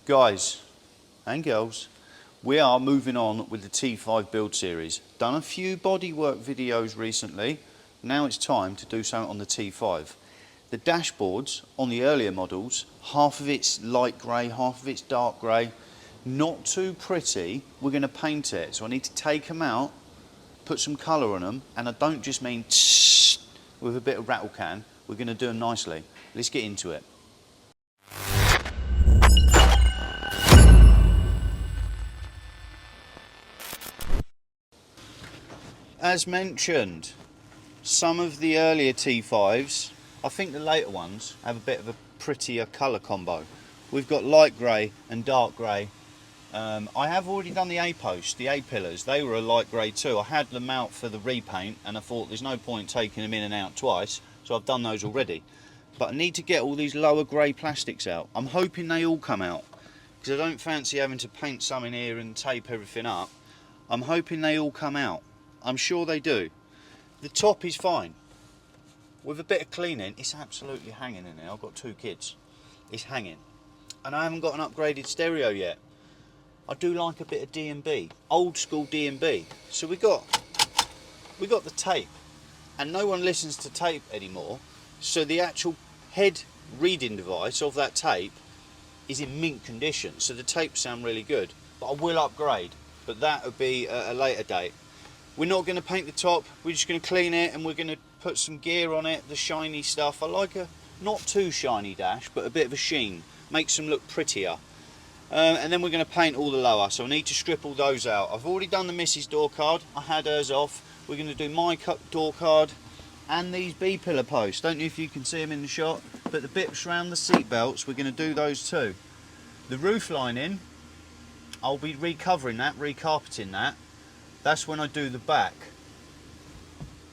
Guys and girls, we are moving on with the T5 build series. Done a few bodywork videos recently. Now it's time to do something on the T5. The dashboards on the earlier models, half of it's light grey, half of it's dark grey. Not too pretty. We're going to paint it. So I need to take them out, put some colour on them, and I don't just mean with a bit of rattle can. We're going to do them nicely. Let's get into it. As mentioned, some of the earlier T5s, I think the later ones, have a bit of a prettier colour combo. We've got light grey and dark grey. I have already done the A-post, the A-pillars. They were a light grey too. I had them out for the repaint and I thought there's no point taking them in and out twice, so I've done those already. But I need to get all these lower grey plastics out. I'm hoping they all come out, because I don't fancy having to paint some in here and tape everything up. I'm hoping they all come out. I'm sure they do. The top is fine. With a bit of cleaning, it's absolutely hanging in there. I've got 2 kids. It's hanging. And I haven't got an upgraded stereo yet. I do like a bit of D&B, old school D&B. So we got the tape, and no one listens to tape anymore. So the actual head reading device of that tape is in mint condition. So the tapes sound really good. But I will upgrade, but that would be at a later date. We're not going to paint the top, we're just going to clean it and we're going to put some gear on it, the shiny stuff. I like a not too shiny dash, but a bit of a sheen, makes them look prettier. And then we're going to paint all the lower, so I need to strip all those out. I've already done the Mrs. door card, I had hers off. We're going to do my door card and these B-pillar posts. Don't know if you can see them in the shot, but the bits around the seat belts, we're going to do those too. The roof lining, I'll be recovering that, recarpeting that. That's when I do the back.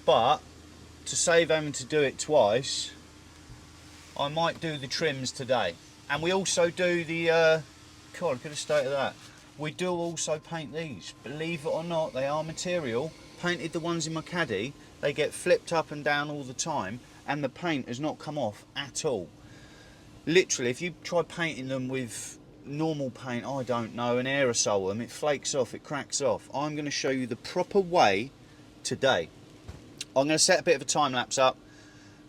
But to save having to do it twice, I might do the trims today. And we also do the, God, I could have stated that. We do also paint these. Believe it or not, they are material. Painted the ones in my caddy, they get flipped up and down all the time, and the paint has not come off at all. Literally, if you try painting them with normal paint, I don't know, and aerosol them, it flakes off, it cracks off. I'm going to show you the proper way today. I'm going to set a bit of a time lapse up,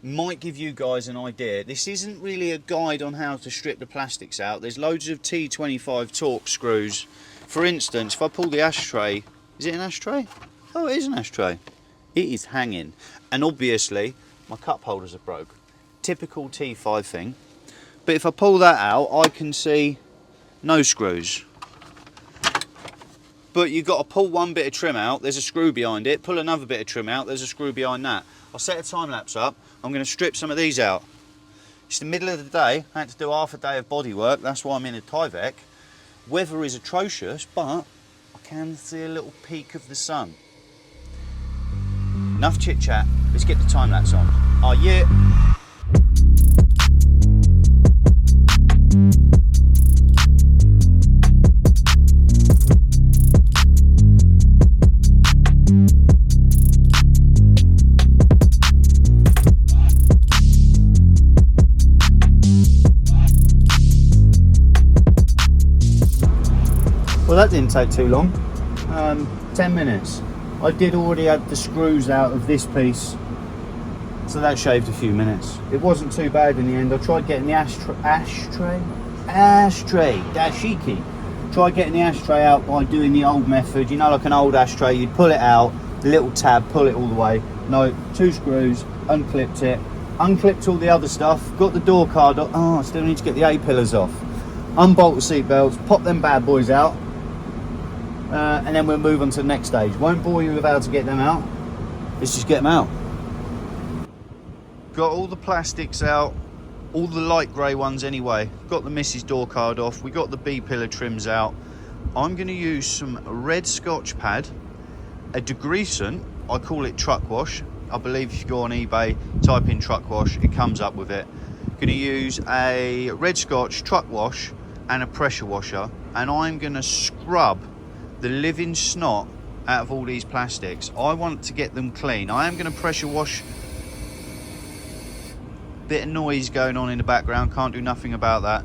might give you guys an idea. This isn't really a guide on how to strip the plastics out. There's loads of T25 Torx screws. For instance, if I pull the ashtray, is it an ashtray? Oh, it is an ashtray. It is hanging, and obviously my cup holders are broke. Typical T5 thing. But if I pull that out, I can see no screws. But you've got to pull one bit of trim out, there's a screw behind it, pull another bit of trim out, there's a screw behind that. I'll set a time lapse up, I'm going to strip some of these out. It's the middle of the day, I had to do half a day of body work, that's why I'm in a Tyvek. Weather is atrocious, but I can see a little peek of the sun. Enough chit chat, let's get the time lapse on. Oh yeah. Well, that didn't take too long, 10 minutes. I did already have the screws out of this piece, so that shaved a few minutes. It wasn't too bad in the end. I tried getting the dashiki. Tried getting the ashtray out by doing the old method, you know, like an old ashtray, you'd pull it out, the little tab, pull it all the way. No, 2 screws, unclipped it, unclipped all the other stuff, got the door card off. Oh, I still need to get the A-pillars off. Unbolt the seat belts, pop them bad boys out. And then we'll move on to the next stage. Won't bore you with how to get them out. Let's just get them out. Got all the plastics out, all the light grey ones anyway. Got the Mrs. door card off. We got the B-pillar trims out. I'm going to use some red Scotch pad, a degreasant. I call it truck wash. I believe if you go on eBay, type in truck wash, it comes up with it. Going to use a red Scotch truck wash and a pressure washer, and I'm going to scrub the living snot out of all these plastics. I want to get them clean. I am going to pressure wash. Bit of noise going on in the background, can't do nothing about that.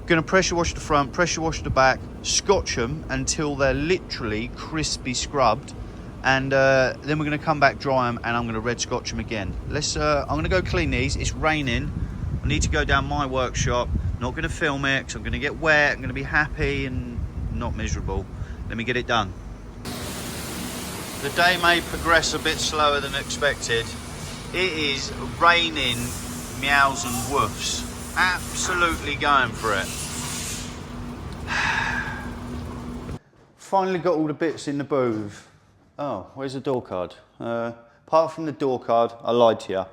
Gonna pressure wash the front, pressure wash the back, scotch them until they're literally crispy scrubbed, and then we're gonna come back, dry them, and I'm gonna red scotch them again. I'm gonna go clean these. It's raining. I need to go down my workshop. Not gonna film it because I'm gonna get wet. I'm gonna be happy and not miserable. Let me get it done. The day may progress a bit slower than expected. It is raining meows and woofs. Absolutely going for it. Finally got all the bits in the booth. Oh, where's the door card? Apart from the door card, I lied to you.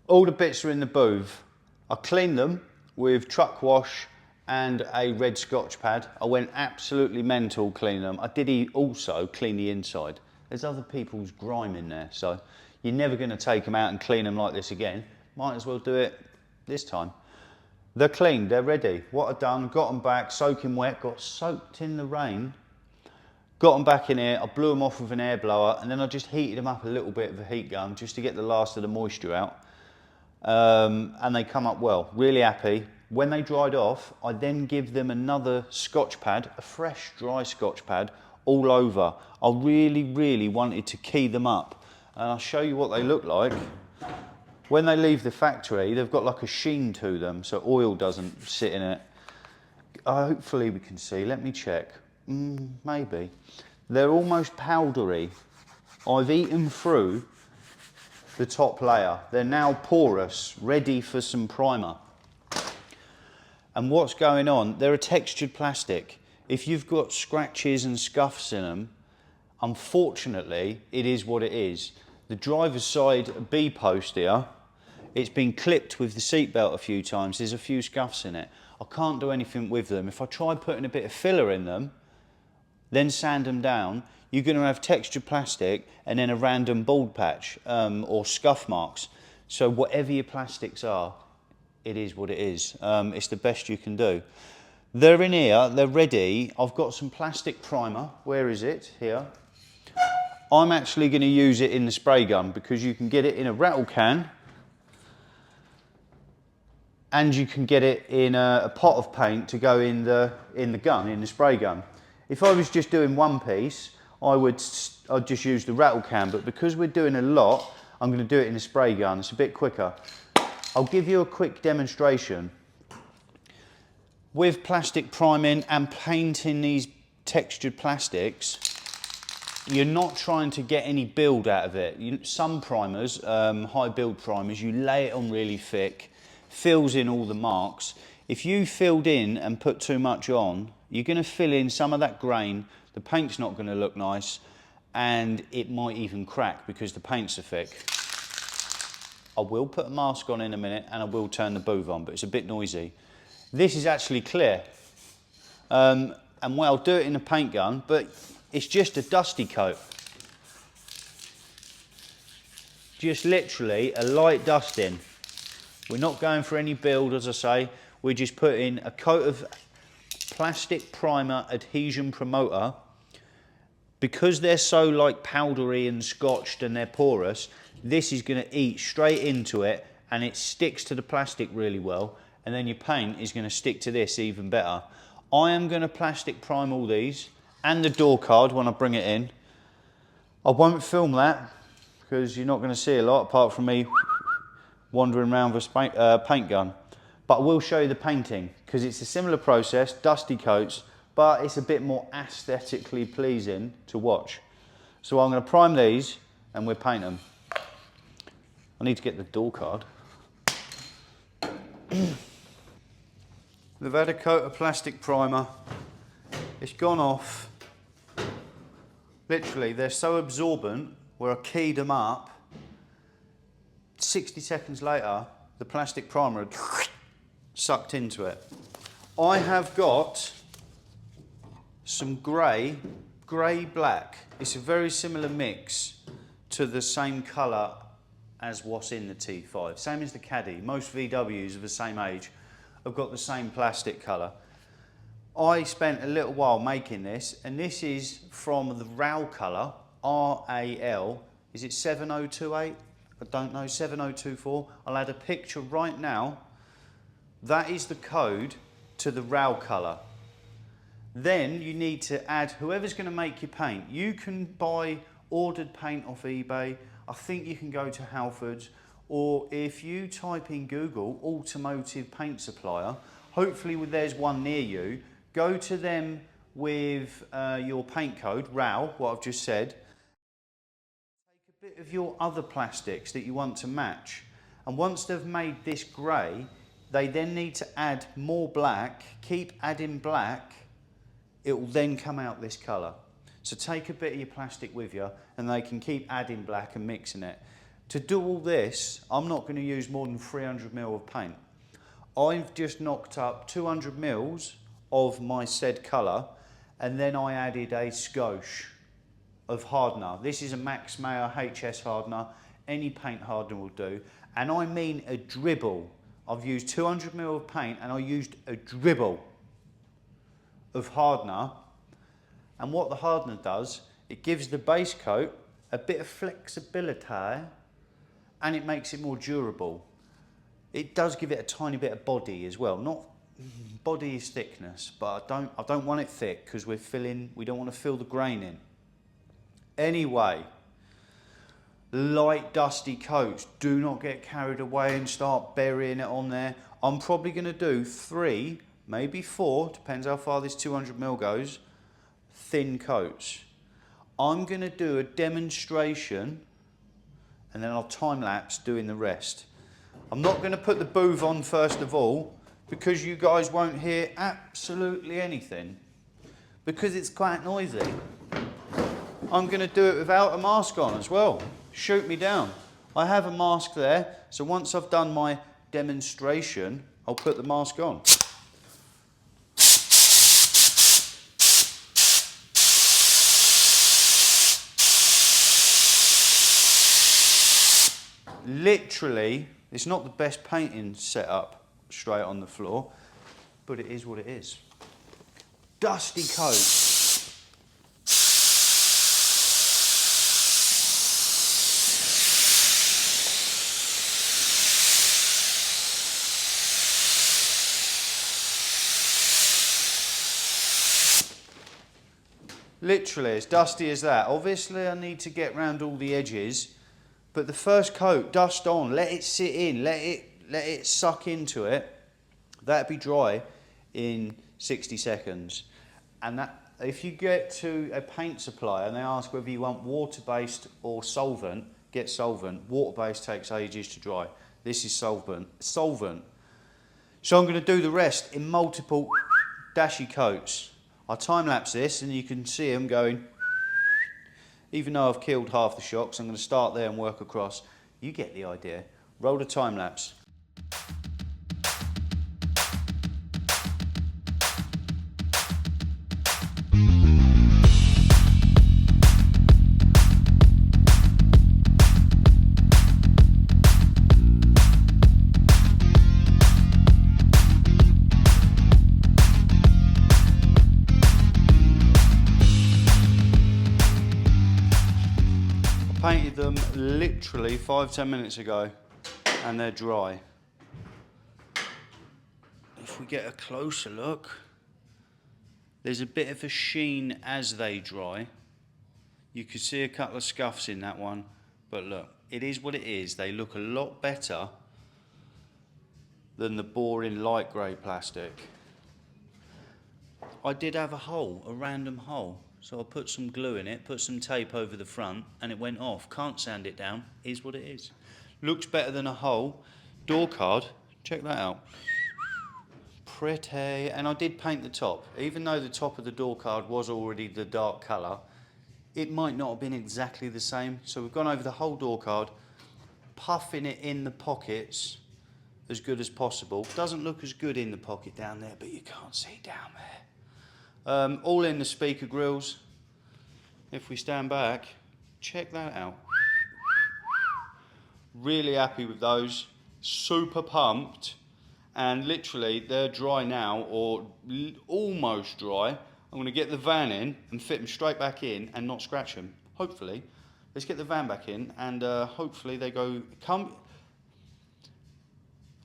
All the bits are in the booth. I cleaned them with truck wash and a red scotch pad. I went absolutely mental cleaning them. I did also clean the inside. There's other people's grime in there, so you're never going to take them out and clean them like this again. Might as well do it this time. They're cleaned, they're ready. What I've done, got them back, soaking wet, got soaked in the rain, got them back in here, I blew them off with an air blower, and then I just heated them up a little bit with a heat gun just to get the last of the moisture out. And they come up well, really happy. When they dried off, I then give them another scotch pad, a fresh dry scotch pad, all over. I really wanted to key them up, and I'll show you what they look like. When they leave the factory, they've got like a sheen to them, so oil doesn't sit in it. Hopefully we can see, let me check. Maybe. They're almost powdery. I've eaten through the top layer. They're now porous, ready for some primer. And what's going on, they're a textured plastic. If you've got scratches and scuffs in them, unfortunately, it is what it is. The driver's side B post here, it's been clipped with the seatbelt a few times. There's a few scuffs in it. I can't do anything with them. If I try putting a bit of filler in them, then sand them down, you're going to have textured plastic and then a random bald patch or scuff marks. So whatever your plastics are, it is what it is. It's the best you can do. They're in here, they're ready. I've got some plastic primer. Where is it? Here. I'm actually going to use it in the spray gun because you can get it in a rattle can and you can get it in a pot of paint to go in the gun, in the spray gun. If I was just doing one piece, I'd just use the rattle can, but because we're doing a lot, I'm going to do it in a spray gun. It's a bit quicker. I'll give you a quick demonstration. With plastic priming and painting these textured plastics, you're not trying to get any build out of it. Some primers, high build primers, you lay it on really thick, fills in all the marks. If you filled in and put too much on, you're going to fill in some of that grain, the paint's not going to look nice, and it might even crack because the paints are thick. I will put a mask on in a minute and I will turn the booth on, but it's a bit noisy. This is actually clear. And well, I'll do it in a paint gun, but it's just a dusty coat. Just literally a light dusting. We're not going for any build, as I say. We're just putting a coat of plastic primer adhesion promoter. Because they're so like powdery and scotched and they're porous, this is going to eat straight into it and it sticks to the plastic really well, and then your paint is going to stick to this even better. I am going to plastic prime all these and the door card when I bring it in. I won't film that because you're not going to see a lot apart from me wandering around with a paint gun. But I will show you the painting because it's a similar process, dusty coats, but it's a bit more aesthetically pleasing to watch. So I'm going to prime these and we'll paint them. I need to get the door card. They've had a coat of plastic primer. It's gone off. Literally, they're so absorbent where I keyed them up. 60 seconds later, the plastic primer had sucked into it. I have got some grey black. It's a very similar mix to the same colour as what's in the T5. Same as the Caddy. Most VWs of the same age have got the same plastic colour. I spent a little while making this, and this is from the RAL colour, R-A-L. Is it 7028? I don't know, 7024. I'll add a picture right now. That is the code to the rail colour. Then you need to add, whoever's going to make your paint, you can buy ordered paint off eBay. I think you can go to Halfords, or if you type in Google automotive paint supplier, hopefully there's one near you. Go to them with your paint code, RAL, what I've just said. Take a bit of your other plastics that you want to match. And once they've made this grey, they then need to add more black. Keep adding black. It will then come out this colour. So take a bit of your plastic with you and they can keep adding black and mixing it. To do all this, I'm not going to use more than 300 ml of paint. I've just knocked up 200 ml of my said colour, and then I added a skosh of hardener. This is a Max Mayer HS hardener. Any paint hardener will do. And I mean a dribble. I've used 200 ml of paint and I used a dribble of hardener. And what the hardener does, it gives the base coat a bit of flexibility and it makes it more durable. It does give it a tiny bit of body as well. Not body is thickness, but I don't want it thick because we don't want to fill the grain in. Anyway, light dusty coats, do not get carried away and start burying it on there. I'm probably going to do 3, maybe 4, depends how far this 200 ml goes, thin coats. I'm going to do a demonstration and then I'll time lapse doing the rest. I'm not going to put the booth on first of all because you guys won't hear absolutely anything because it's quite noisy. I'm going to do it without a mask on as well. Shoot me down. I have a mask there, so once I've done my demonstration, I'll put the mask on. Literally, it's not the best painting setup straight on the floor, but it is what it is. Dusty coat. Literally, as dusty as that. Obviously, I need to get round all the edges, but the first coat, dust on, let it sit in, let it suck into it. That'll be dry in 60 seconds. And that, if you get to a paint supplier and they ask whether you want water-based or solvent, get solvent. Water-based takes ages to dry. This is solvent. So I'm going to do the rest in multiple dashy coats. I'll time-lapse this and you can see them going. Even though I've killed half the shocks, I'm going to start there and work across. You get the idea. Roll the time-lapse. Painted them literally 5-10 minutes ago and they're dry. If we get a closer look, there's a bit of a sheen as they dry. You can see a couple of scuffs in that one, but look, it is what it is. They look a lot better than the boring light grey plastic. I did have a hole, a random hole. So I put some glue in it, put some tape over the front, and it went off. Can't sand it down, is what it is. Looks better than a hole. Door card, check that out. Pretty, and I did paint the top. Even though the top of the door card was already the dark colour, it might not have been exactly the same. So we've gone over the whole door card, puffing it in the pockets as good as possible. Doesn't look as good in the pocket down there, but you can't see down there. All in the speaker grills. If we stand back, check that out. Really happy with those. Super pumped. And literally, they're dry now, or almost dry. I'm going to get the van in and fit them straight back in and not scratch them. Hopefully. Let's get the van back in and hopefully they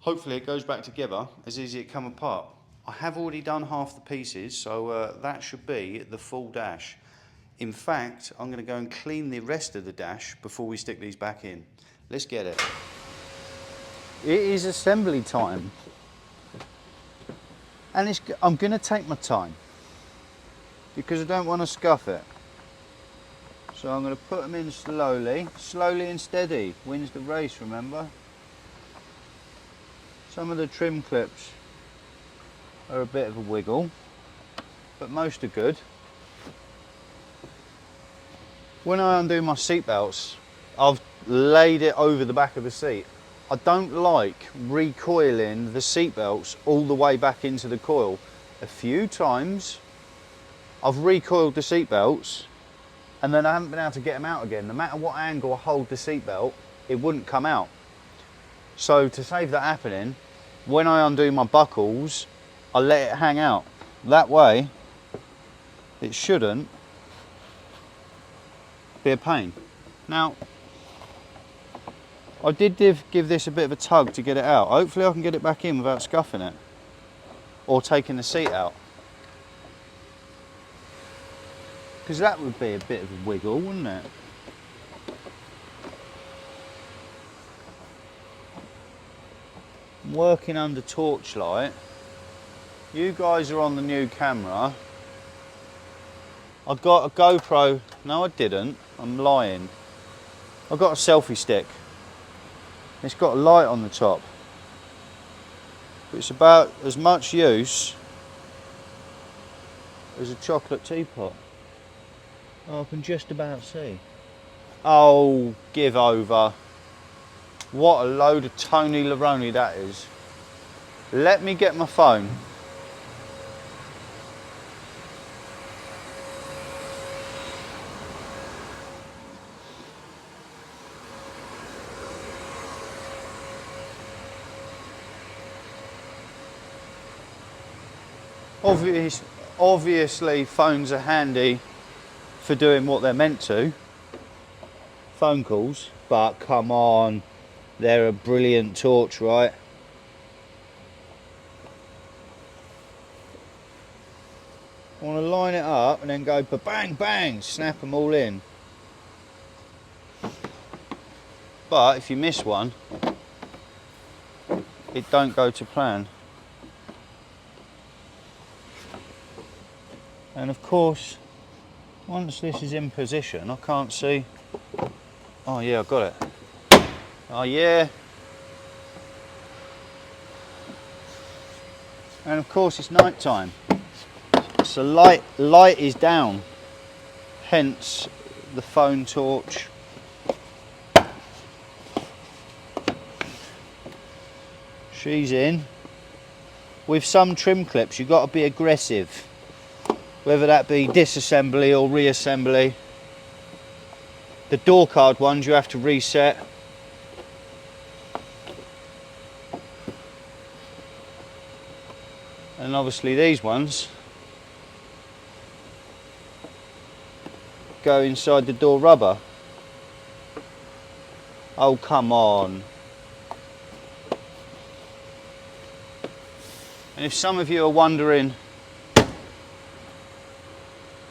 hopefully it goes back together as easy as it come apart. I have already done half the pieces, so that should be the full dash. In fact, I'm going to go and clean the rest of the dash before we stick these back in. Let's get it. It is assembly time. And I'm going to take my time because I don't want to scuff it. So I'm going to put them in slowly. Slowly and steady wins the race, remember? Some of the trim clips are a bit of a wiggle, but most are good. When I undo my seat belts, I've laid it over the back of the seat. I don't like recoiling the seat belts all the way back into the coil. A few times I've recoiled the seat belts and then I haven't been able to get them out again. No matter what angle I hold the seat belt, it wouldn't come out. So to save that happening, when I undo my buckles, I let it hang out. That way, it shouldn't be a pain. Now, I did give this a bit of a tug to get it out. Hopefully I can get it back in without scuffing it or taking the seat out, because that would be a bit of a wiggle, wouldn't it? I'm working under torchlight. You guys are on the new camera. I got a GoPro. No, I didn't. I'm lying. I got a selfie stick. It's got a light on the top. It's about as much use as a chocolate teapot. Oh, I can just about see. Oh, give over. What a load of Tony Laroni that is. Let me get my phone. Obviously phones are handy for doing what they're meant to, phone calls, but come on, they're a brilliant torch, right? I want to line it up and then go bang bang, snap them all in. But if you miss one, it don't go to plan. And of course, once this is in position, I can't see. Oh yeah, I got it. Oh yeah. And of course it's night time. So light is down. Hence the phone torch. She's in. With some trim clips, you've got to be aggressive. Whether that be disassembly or reassembly. The door card ones you have to reset. And obviously these ones go inside the door rubber. Oh, come on. And if some of you are wondering,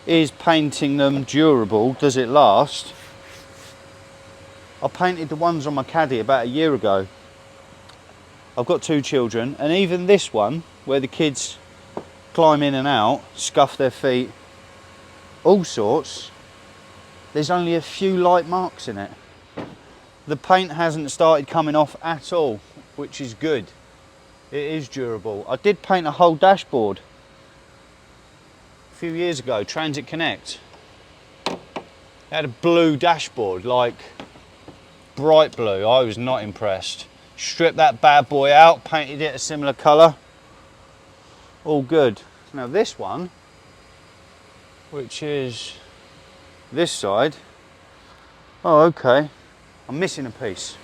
is painting them durable? Does it last? I painted the ones on my Caddy about a year ago. I've got 2 children, and even this one, where the kids climb in and out, scuff their feet, all sorts, there's only a few light marks in it. The paint hasn't started coming off at all, which is good. It is durable. I did paint a whole dashboard a few years ago, Transit Connect. It had a blue dashboard, like bright blue. I was not impressed. Stripped that bad boy out, painted it a similar colour. All good. Now this one, which is this side, oh okay, I'm missing a piece.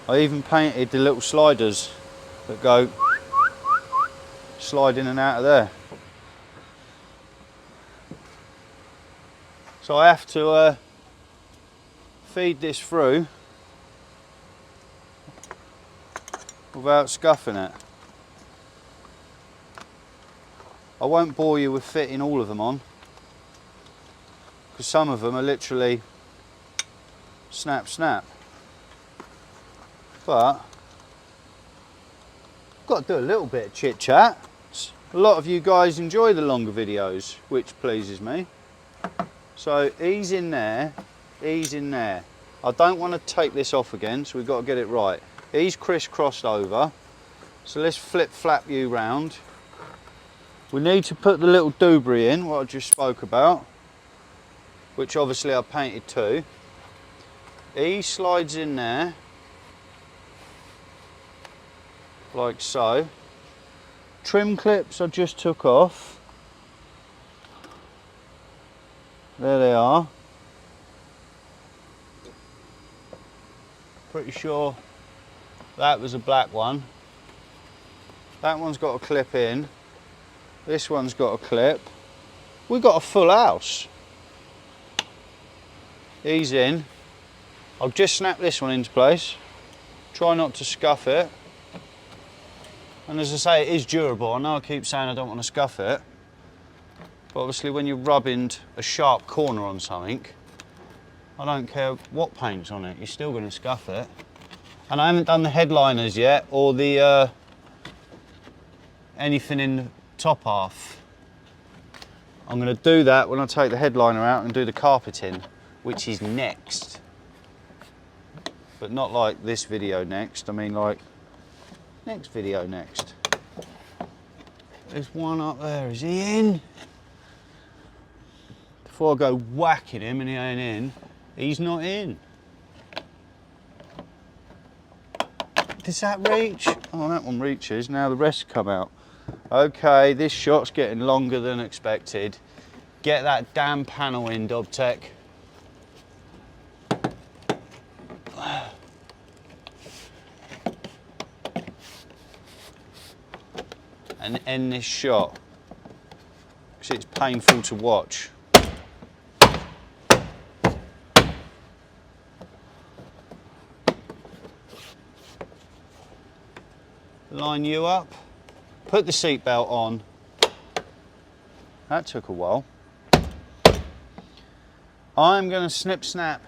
I even painted the little sliders that go slide in and out of there. So I have to feed this through without scuffing it. I won't bore you with fitting all of them on, because some of them are literally snap snap, but got to do a little bit of chit chat. A lot of you guys enjoy the longer videos, which pleases me. So ease in there, ease in there. I don't want to take this off again, so we've got to get it right. He's crisscrossed over, so let's flip flap you round. We need to put the little doobry in, what I just spoke about, which obviously I painted too. He slides in there, like so. Trim clips I just took off. There they are. Pretty sure that was a black one. That one's got a clip in. This one's got a clip. We've got a full house. Ease in. I'll just snap this one into place. Try not to scuff it. And as I say, it is durable. I know I keep saying I don't want to scuff it, but obviously when you're rubbing a sharp corner on something, I don't care what paint's on it, you're still going to scuff it. And I haven't done the headliners yet, or the anything in the top half. I'm going to do that when I take the headliner out and do the carpeting, which is next. But not like this video next, I mean like next video next. There's one up there, is he in? Before I go whacking him and he ain't in, he's not in. Does that reach? Oh, that one reaches, now the rest come out. Okay, this shot's getting longer than expected. Get that damn panel in, Dobtech. And end this shot, because it's painful to watch. Line you up, put the seatbelt on. That took a while. I'm going to snip snap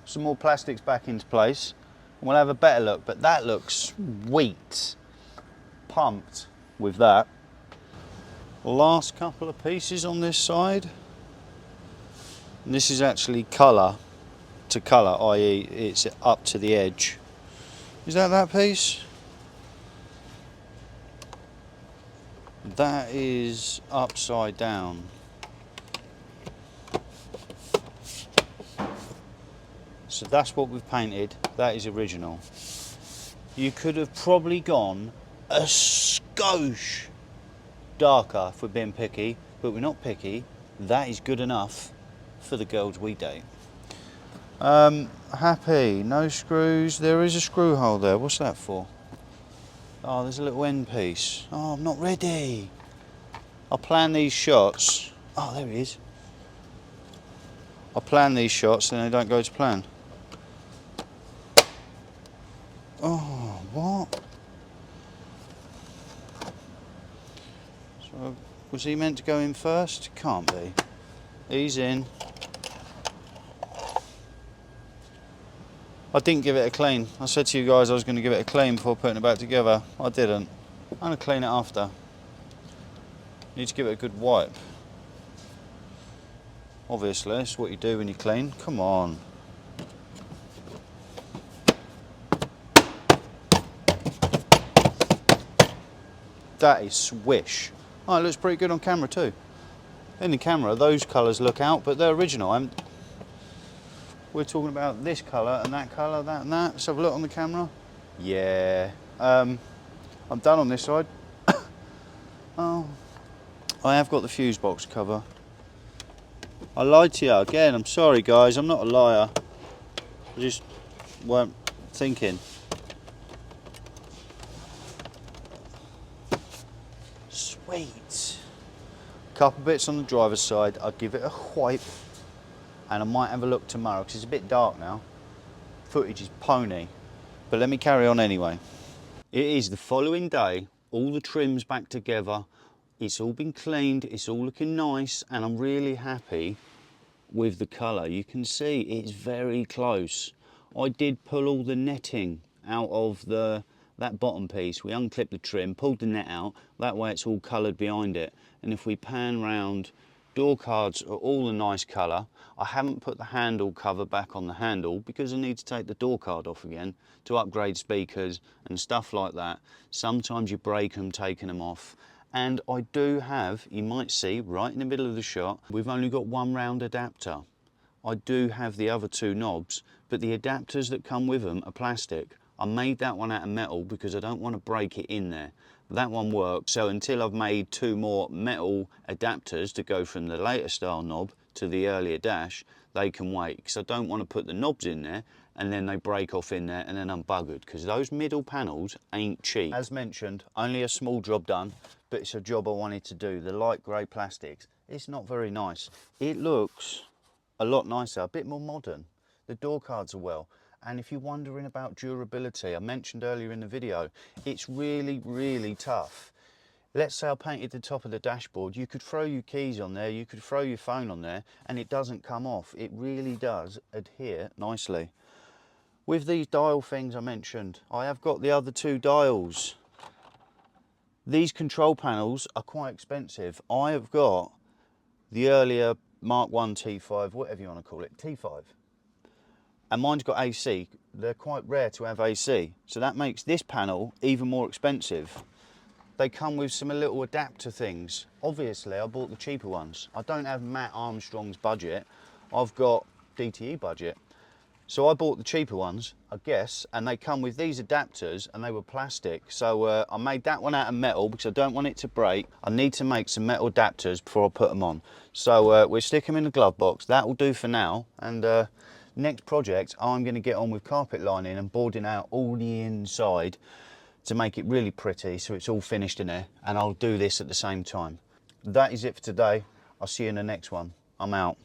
some more plastics back into place and we'll have a better look, but that looks sweet. Pumped with that. Last couple of pieces on this side. And this is actually colour to colour, i.e. it's up to the edge. Is that piece? That is upside down. So that's what we've painted. That is original. You could have probably gone a skosh darker if we're being picky, but we're not picky. That is good enough for the girls we date. Happy, no screws. There is a screw hole there. What's that for? Oh, there's a little end piece. Oh, I'm not ready. I'll plan these shots. Oh, there he is. I'll plan these shots, then they don't go to plan. Oh, what? So, was he meant to go in first? Can't be. He's in. I didn't give it a clean. I said to you guys I was going to give it a clean before putting it back together. I didn't. I'm going to clean it after. Need to give it a good wipe. Obviously, that's what you do when you clean. Come on. That is swish. Oh, it looks pretty good on camera too. In the camera, those colours look out, but they're original. We're talking about this colour, that and that. Let's have a look on the camera. Yeah. I'm done on this side. Oh, I have got the fuse box cover. I lied to you again. I'm sorry, guys. I'm not a liar. I just weren't thinking. Sweet. Couple bits on the driver's side. I'll give it a wipe. And I might have a look tomorrow because it's a bit dark now. Footage is pony, but let me carry on anyway. It is the following day, all the trim's back together, it's all been cleaned, it's all looking nice, and I'm really happy with the colour. You can see it's very close. I did pull all the netting out of that bottom piece. We unclipped the trim, pulled the net out, that way it's all coloured behind it. And if we pan round, door cards are all a nice colour. I haven't put the handle cover back on the handle because I need to take the door card off again to upgrade speakers and stuff like that. Sometimes you break them taking them off. And I do have, you might see right in the middle of the shot, we've only got one round adapter. I do have the other two knobs, but the adapters that come with them are plastic. I made that one out of metal because I don't want to break it in there. That one works, so until I've made two more metal adapters to go from the later style knob to the earlier dash, they can wait, because I don't want to put the knobs in there and then they break off in there and then I'm buggered, because those middle panels ain't cheap. As mentioned, only a small job done, but it's a job I wanted to do. The light grey plastics, it's not very nice. It looks a lot nicer, a bit more modern. The door cards are well. And if you're wondering about durability, I mentioned earlier in the video, it's really, really tough. Let's say I painted the top of the dashboard, you could throw your keys on there, you could throw your phone on there, and it doesn't come off. It really does adhere nicely. With these dial things I mentioned, I have got the other two dials. These control panels are quite expensive. I have got the earlier Mark 1 T5, whatever you want to call it, T5. And mine's got AC. They're quite rare to have AC. So that makes this panel even more expensive. They come with some little adapter things. Obviously, I bought the cheaper ones. I don't have Matt Armstrong's budget. I've got DTE budget. So I bought the cheaper ones, I guess, and they come with these adapters and they were plastic. So I made that one out of metal because I don't want it to break. I need to make some metal adapters before I put them on. So we'll stick them in the glove box. That will do for now. And next project, I'm going to get on with carpet lining and boarding out all the inside to make it really pretty so it's all finished in there. And I'll do this at the same time. That is it for today. I'll see you in the next one. I'm out.